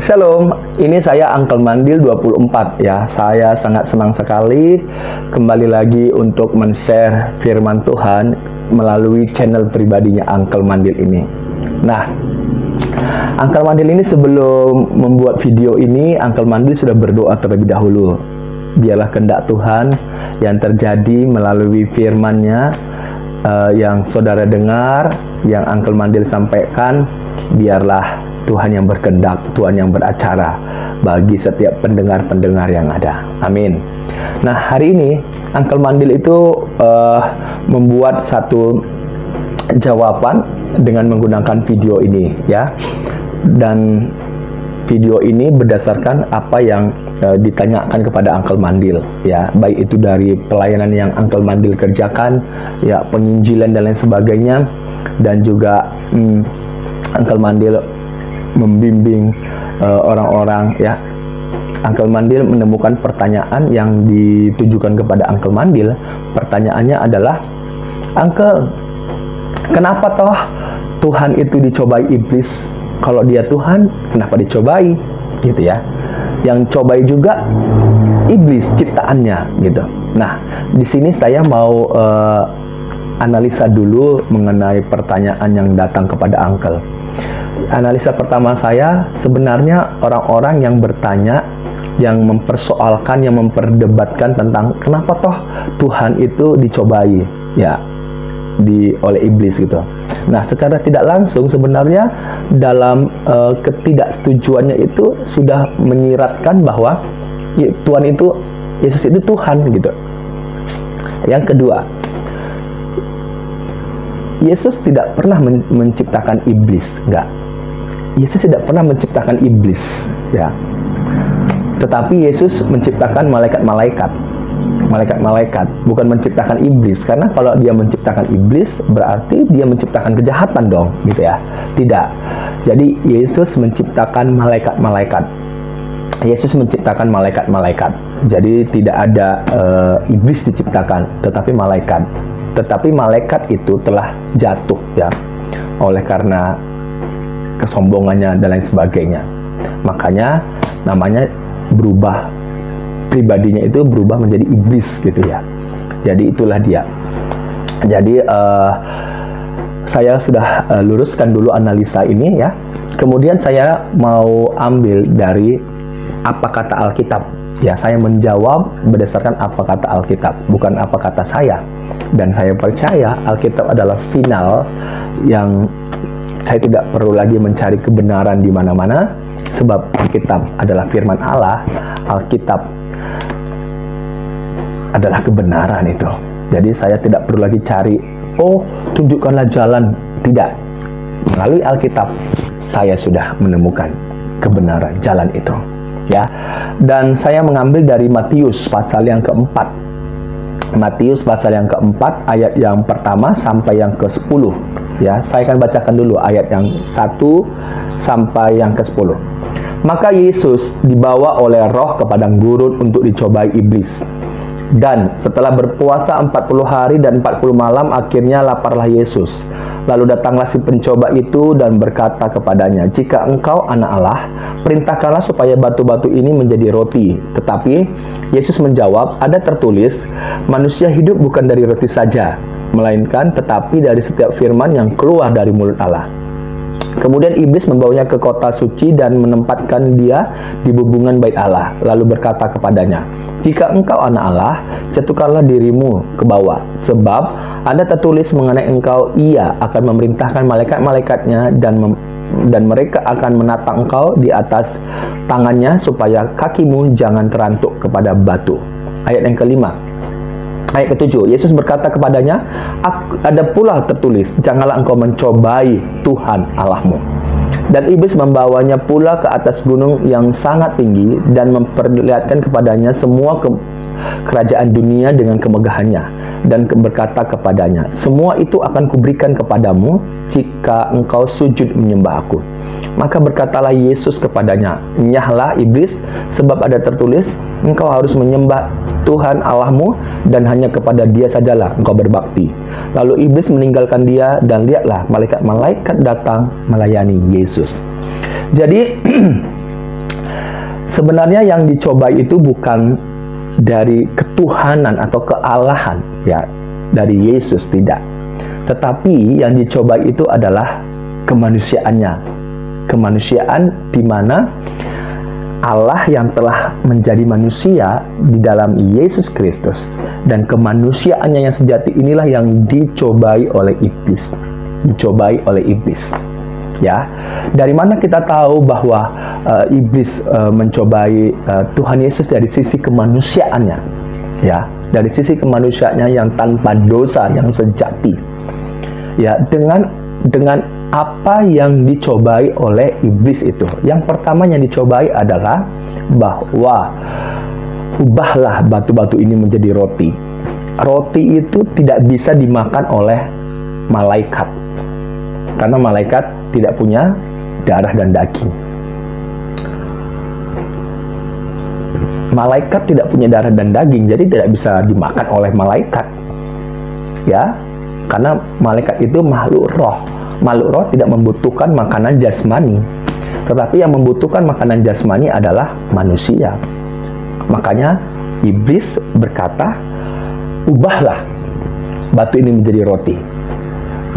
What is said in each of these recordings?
Shalom, ini saya Uncle Mandil 24 ya. Saya sangat senang sekali kembali lagi untuk men-share firman Tuhan melalui channel pribadinya Uncle Mandil ini. Nah, Uncle Mandil ini sebelum membuat video ini, Uncle Mandil sudah berdoa terlebih dahulu. Biarlah kehendak Tuhan yang terjadi melalui firman-Nya yang saudara dengar, yang Uncle Mandil sampaikan, biarlah Tuhan yang berkehendak, Tuhan yang beracara bagi setiap pendengar-pendengar yang ada. Amin. Nah, hari ini Uncle Mandil itu membuat satu jawaban dengan menggunakan video ini ya. Dan video ini berdasarkan apa yang ditanyakan kepada Uncle Mandil ya, baik itu dari pelayanan yang Uncle Mandil kerjakan ya, penginjilan dan lain sebagainya, dan juga Uncle Mandil membimbing orang-orang ya. Uncle Mandil menemukan pertanyaan yang ditujukan kepada Uncle Mandil. Pertanyaannya adalah, Uncle, kenapa toh Tuhan itu dicobai iblis? Kalau dia Tuhan, kenapa dicobai? Gitu ya. Yang cobai juga iblis ciptaannya gitu. Nah, di sini saya mau analisa dulu mengenai pertanyaan yang datang kepada Uncle. Analisa pertama saya, sebenarnya orang-orang yang bertanya, yang mempersoalkan, yang memperdebatkan tentang kenapa toh Tuhan itu dicobai ya oleh iblis gitu. Nah, secara tidak langsung sebenarnya dalam ketidaksetujuannya itu sudah menyiratkan bahwa ya, Tuhan itu, Yesus itu Tuhan gitu. Yang kedua, Yesus tidak pernah menciptakan iblis, enggak. Yesus tidak pernah menciptakan iblis ya. Tetapi Yesus menciptakan malaikat-malaikat, bukan menciptakan iblis. Karena kalau dia menciptakan iblis, berarti dia menciptakan kejahatan dong, gitu ya. Tidak. Jadi Yesus menciptakan malaikat-malaikat. Yesus menciptakan malaikat-malaikat. Jadi tidak ada iblis diciptakan, tetapi malaikat. Tetapi malaikat itu telah jatuh ya, oleh karena kesombongannya dan lain sebagainya. Makanya namanya berubah, pribadinya itu berubah menjadi iblis gitu ya. Jadi itulah dia. Jadi saya sudah luruskan dulu analisa ini ya. Kemudian saya mau ambil dari apa kata Alkitab ya. Saya menjawab berdasarkan apa kata Alkitab, bukan apa kata saya. Dan saya percaya Alkitab adalah final, yang saya tidak perlu lagi mencari kebenaran di mana-mana, sebab Alkitab adalah firman Allah. Alkitab adalah kebenaran itu. Jadi saya tidak perlu lagi cari, oh tunjukkanlah jalan. Tidak. Melalui Alkitab saya sudah menemukan kebenaran jalan itu. Ya. Dan saya mengambil dari Matius pasal yang keempat. Matius pasal yang keempat, ayat yang pertama sampai yang ke-10. Ya, saya akan bacakan dulu ayat yang 1 sampai yang ke-10. Maka Yesus dibawa oleh Roh ke padang gurun untuk dicobai iblis. Dan setelah berpuasa 40 hari dan 40 malam, akhirnya laparlah Yesus. Lalu datanglah si pencoba itu dan berkata kepadanya, "Jika engkau anak Allah, perintahkanlah supaya batu-batu ini menjadi roti." Tetapi Yesus menjawab, "Ada tertulis, manusia hidup bukan dari roti saja, melainkan tetapi dari setiap firman yang keluar dari mulut Allah." Kemudian iblis membawanya ke kota suci dan menempatkan dia di bubungan bait Allah. Lalu berkata kepadanya, "Jika engkau anak Allah, jatuhkanlah dirimu ke bawah. Sebab ada tertulis mengenai engkau, Ia akan memerintahkan malaikat-malaikatnya dan mereka akan menatang engkau di atas tangannya supaya kakimu jangan terantuk kepada batu." Ayat yang kelima. Ayat ke-7, Yesus berkata kepadanya, "Ada pula tertulis, janganlah engkau mencobai Tuhan Allahmu." Dan iblis membawanya pula ke atas gunung yang sangat tinggi dan memperlihatkan kepadanya semua kerajaan dunia dengan kemegahannya, dan berkata kepadanya, "Semua itu akan kuberikan kepadamu jika engkau sujud menyembah aku." Maka berkatalah Yesus kepadanya, "Enyahlah iblis, sebab ada tertulis, engkau harus menyembah Tuhan Allahmu dan hanya kepada Dia sajalah engkau berbakti." Lalu iblis meninggalkan dia, dan lihatlah malaikat-malaikat datang melayani Yesus. Jadi Sebenarnya yang dicobai itu bukan dari ketuhanan atau kealahan, ya, dari Yesus, tidak. Tetapi yang dicobai itu adalah kemanusiaannya. Kemanusiaan di mana Allah yang telah menjadi manusia di dalam Yesus Kristus, dan kemanusiaannya yang sejati inilah yang dicobai oleh iblis. Dicobai oleh iblis. Ya, dari mana kita tahu bahwa iblis mencobai Tuhan Yesus? Dari sisi kemanusiaannya, ya, dari sisi kemanusiaannya yang tanpa dosa, yang sejati. Ya, dengan apa yang dicobai oleh iblis itu? Yang pertama yang dicobai adalah bahwa ubahlah batu-batu ini menjadi roti. Roti itu tidak bisa dimakan oleh malaikat, karena malaikat tidak punya darah dan daging. Malaikat tidak punya darah dan daging, jadi tidak bisa dimakan oleh malaikat. Ya, karena malaikat itu makhluk roh. Makhluk roh tidak membutuhkan makanan jasmani, tetapi yang membutuhkan makanan jasmani adalah manusia. Makanya iblis berkata, ubahlah batu ini menjadi roti.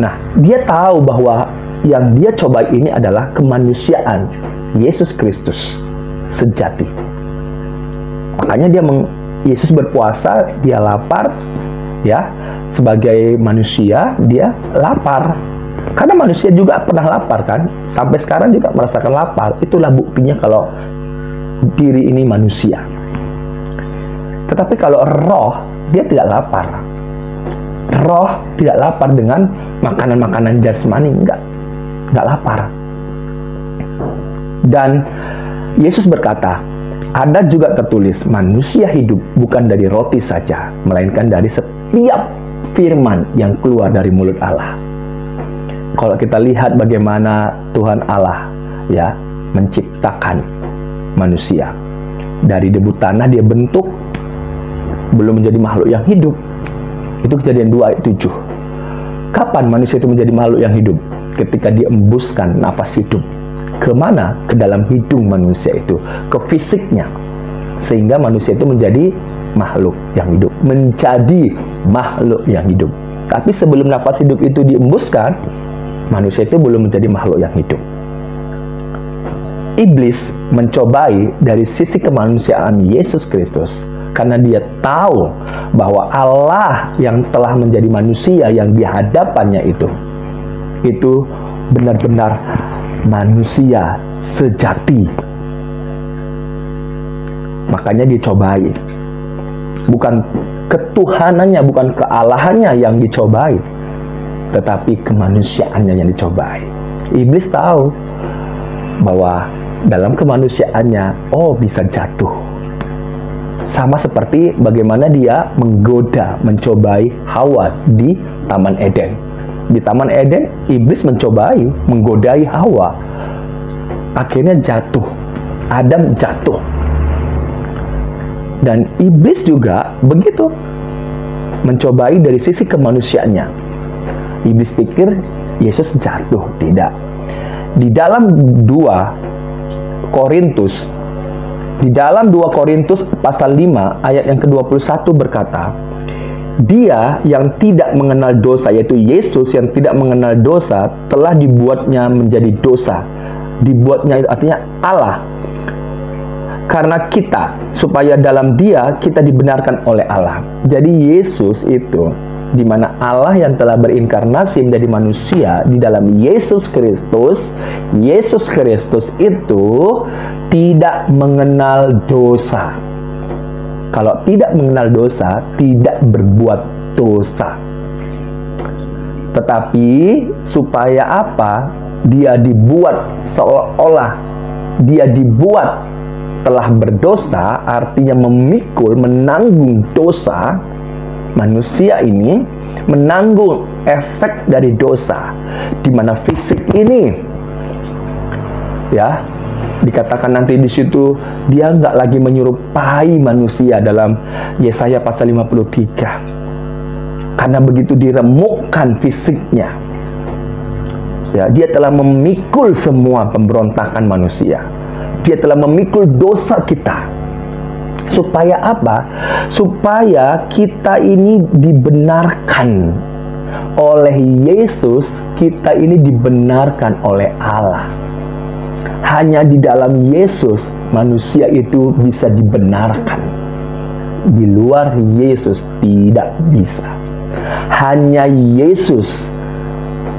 Nah, dia tahu bahwa yang dia coba ini adalah kemanusiaan Yesus Kristus sejati. Makanya Yesus berpuasa, dia lapar, ya, sebagai manusia dia lapar. Karena manusia juga pernah lapar, kan? Sampai sekarang juga merasakan lapar. Itulah buktinya kalau diri ini manusia. Tetapi kalau roh, dia tidak lapar. Roh tidak lapar dengan makanan-makanan jasmani, enggak lapar. Dan Yesus berkata, ada juga tertulis, manusia hidup bukan dari roti saja, melainkan dari setiap firman yang keluar dari mulut Allah. Kalau kita lihat bagaimana Tuhan Allah, ya, menciptakan manusia dari debu tanah, dia bentuk, belum menjadi makhluk yang hidup. Itu Kejadian 2 ayat 7. Kapan manusia itu menjadi makhluk yang hidup? Ketika diembuskan nafas hidup. Kemana? Ke dalam hidung manusia itu, ke fisiknya, sehingga manusia itu menjadi makhluk yang hidup, menjadi makhluk yang hidup. Tapi sebelum nafas hidup itu diembuskan, manusia itu belum menjadi makhluk yang hidup. Iblis mencobai dari sisi kemanusiaan Yesus Kristus, karena dia tahu bahwa Allah yang telah menjadi manusia yang di hadapannya itu benar-benar manusia sejati. Makanya dicobai. Bukan ketuhanannya, bukan kealahannya yang dicobai, tetapi kemanusiaannya yang dicobai. Iblis tahu bahwa dalam kemanusiaannya, bisa jatuh. Sama seperti bagaimana dia menggoda, mencobai Hawa di Taman Eden. Di Taman Eden, iblis mencobai, menggodai Hawa. Akhirnya jatuh. Adam jatuh. Dan iblis juga begitu. Mencobai dari sisi kemanusiaannya. Iblis pikir Yesus jatuh. Tidak. Di dalam 2 Korintus pasal 5 ayat yang ke-21 berkata, dia yang tidak mengenal dosa, yaitu Yesus yang tidak mengenal dosa, telah dibuatnya menjadi dosa. Dibuatnya itu artinya Allah. Karena kita, supaya dalam dia kita dibenarkan oleh Allah. Jadi Yesus itu, di mana Allah yang telah berinkarnasi menjadi manusia di dalam Yesus Kristus itu tidak mengenal dosa. Kalau tidak mengenal dosa, tidak berbuat dosa. Tetapi supaya apa? Dia dibuat seolah-olah dia dibuat telah berdosa, artinya memikul, menanggung dosa. Manusia ini menanggung efek dari dosa, di mana fisik ini, ya, dikatakan nanti di situ dia nggak lagi menyerupai manusia dalam Yesaya pasal 53, karena begitu diremukkan fisiknya, ya, dia telah memikul semua pemberontakan manusia. Dia telah memikul dosa kita. Supaya apa? Supaya kita ini dibenarkan oleh Yesus, kita ini dibenarkan oleh Allah. Hanya di dalam Yesus manusia itu bisa dibenarkan. Di luar Yesus tidak bisa. Hanya Yesus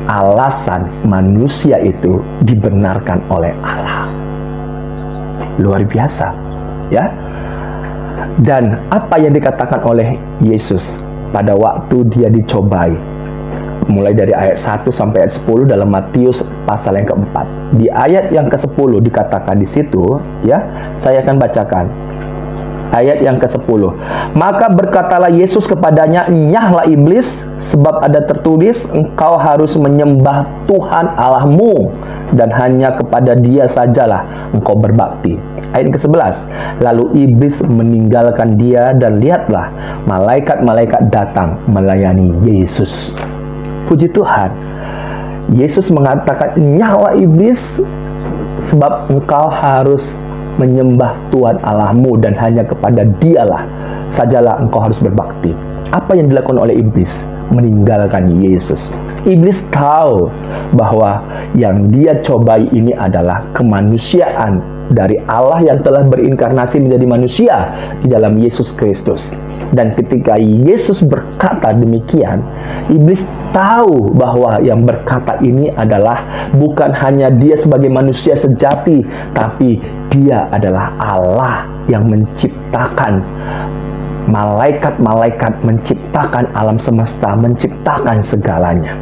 alasan manusia itu dibenarkan oleh Allah. Luar biasa, ya. Dan apa yang dikatakan oleh Yesus pada waktu dia dicobai? Mulai dari ayat 1 sampai ayat 10 dalam Matius pasal yang keempat. Di ayat yang ke-10 dikatakan di situ, ya, saya akan bacakan. Ayat yang ke-10. Maka berkatalah Yesus kepadanya, "Nyahlah iblis, sebab ada tertulis, engkau harus menyembah Tuhan Allahmu, dan hanya kepada Dia sajalah engkau berbakti." Ayat ke-11. Lalu iblis meninggalkan dia, dan lihatlah malaikat-malaikat datang melayani Yesus. Puji Tuhan. Yesus mengatakan, "Nyahlah iblis, sebab engkau harus menyembah Tuhan Allahmu, dan hanya kepada Dialah sajalah engkau harus berbakti." Apa yang dilakukan oleh iblis? Meninggalkan Yesus. Iblis tahu bahwa yang dia cobai ini adalah kemanusiaan dari Allah yang telah berinkarnasi menjadi manusia di dalam Yesus Kristus. Dan ketika Yesus berkata demikian, iblis tahu bahwa yang berkata ini adalah bukan hanya dia sebagai manusia sejati, tapi dia adalah Allah yang menciptakan malaikat-malaikat, menciptakan alam semesta, menciptakan segalanya.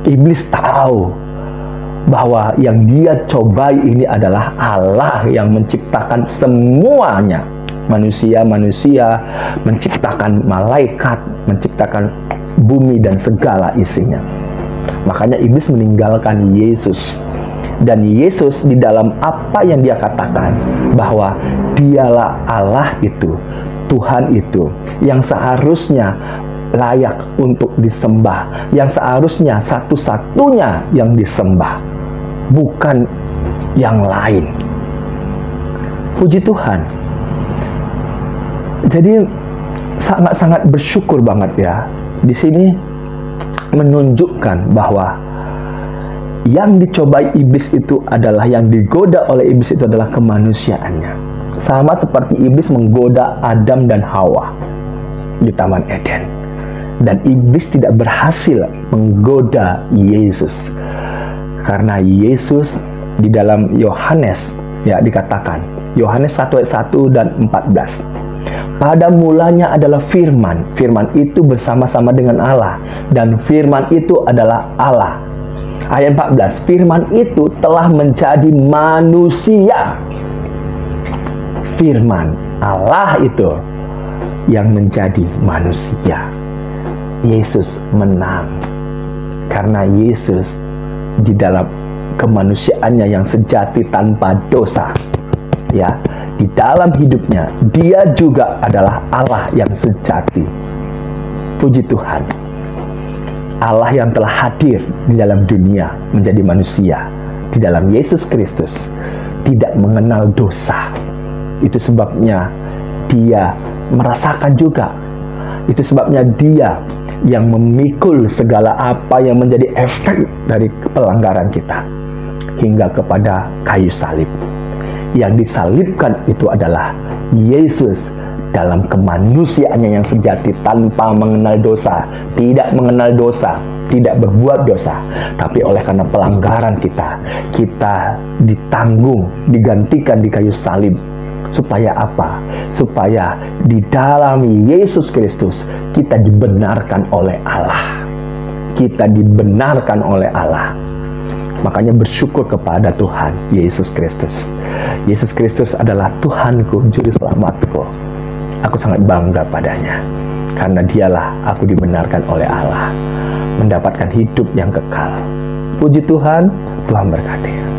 Iblis tahu bahwa yang dia cobai ini adalah Allah yang menciptakan semuanya. Manusia-manusia, menciptakan malaikat, menciptakan bumi dan segala isinya. Makanya iblis meninggalkan Yesus. Dan Yesus di dalam apa yang dia katakan, bahwa Dialah Allah itu, Tuhan itu, yang seharusnya layak untuk disembah, yang seharusnya satu-satunya yang disembah, bukan yang lain. Puji Tuhan. Jadi sangat-sangat bersyukur banget ya. Di sini menunjukkan bahwa yang dicobai iblis itu adalah, yang digoda oleh iblis itu adalah kemanusiaannya. Sama seperti iblis menggoda Adam dan Hawa di Taman Eden. Dan iblis tidak berhasil menggoda Yesus. Karena Yesus di dalam Yohanes, ya, dikatakan, Yohanes 1 ayat 1 dan 14. Pada mulanya adalah firman. Firman itu bersama-sama dengan Allah, dan firman itu adalah Allah. Ayat 14, firman itu telah menjadi manusia. Firman Allah itu yang menjadi manusia. Yesus menang karena Yesus di dalam kemanusiaannya yang sejati tanpa dosa, ya, di dalam hidupnya dia juga adalah Allah yang sejati. Puji Tuhan. Allah yang telah hadir di dalam dunia menjadi manusia di dalam Yesus Kristus, tidak mengenal dosa. Itu sebabnya dia merasakan juga. Itu sebabnya dia yang memikul segala apa yang menjadi efek dari pelanggaran kita hingga kepada kayu salib. Yang disalibkan itu adalah Yesus dalam kemanusiaannya yang sejati, tanpa mengenal dosa, tidak mengenal dosa, tidak berbuat dosa, tapi oleh karena pelanggaran kita, kita ditanggung, digantikan di kayu salib. Supaya apa? Supaya di dalam Yesus Kristus kita dibenarkan oleh Allah. Kita dibenarkan oleh Allah. Makanya bersyukur kepada Tuhan Yesus Kristus. Yesus Kristus adalah Tuhanku, Juru Selamatku. Aku sangat bangga padanya. Karena dialah aku dibenarkan oleh Allah, mendapatkan hidup yang kekal. Puji Tuhan, Tuhan berkati.